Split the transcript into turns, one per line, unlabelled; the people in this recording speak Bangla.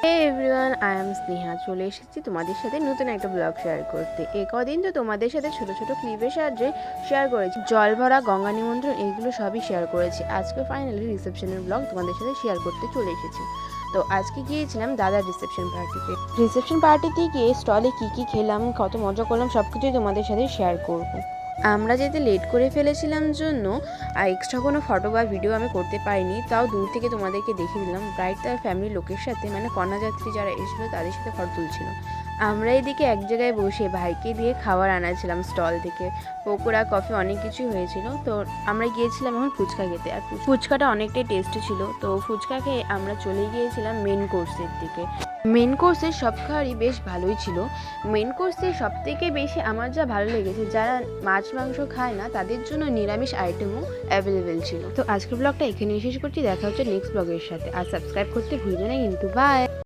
Hey everyone, I am Sneha. চলে এসেছি তোমাদের সাথে নতুন একটা ব্লগ শেয়ার করতে। কদিন তো তোমাদের সাথে ছোট ছোট ক্লিপের সাহায্যে শেয়ার করেছি, জল ভরা, গঙ্গা নিমন্ত্রণ, এইগুলো সবই শেয়ার করেছি। আজকে ফাইনালি রিসেপশনের ব্লগ তোমাদের সাথে শেয়ার করতে চলে এসেছি। তো আজকে গিয়েছিলাম দাদার রিসেপশন পার্টিতে। রিসেপশন পার্টিতে গিয়ে স্টলে কী খেলাম, কত মজা করলাম, সব কিছুই তোমাদের সাথে শেয়ার করবো। আমরা যেতে লেট করে ফেলেছিলাম জন্য এক্সট্রা কোনো ফটো বা ভিডিও আমি করতে পারিনি, তাও দূর থেকে তোমাদেরকে দেখিয়ে দিলাম। ব্রাইড তার ফ্যামিলির লোকের সাথে, মানে কন্যাযাত্রী যারা এসেছিলো তাদের সাথে ফটো তুলছিল। আমরা এদিকে এক জায়গায় বসে ভাইকে দিয়ে খাবার আনাছিলাম স্টল থেকে, পকোড়া, কফি, অনেক কিছুই হয়েছিল। তো আমরা গিয়েছিলাম এখন ফুচকা খেতে, আর ফুচকাটা অনেকটাই টেস্টি ছিল। তো ফুচকা খেয়ে আমরা চলে গিয়েছিলাম মেন কোর্সের দিকে। মেন কোর্সের সব খাবারই বেশ ভালোই ছিল। মেন কোর্সে সব থেকে বেশি আমার যা ভালো লেগেছে, যারা মাছ মাংস খায় না তাদের জন্য নিরামিষ আইটেমও অ্যাভেলেবেল ছিল। তো আজকের ব্লগটা এখানেই শেষ করছি। দেখা হচ্ছে নেক্সট ব্লগের সাথে। আর সাবস্ক্রাইব করতে ভুলবে না কিন্তু। বাই।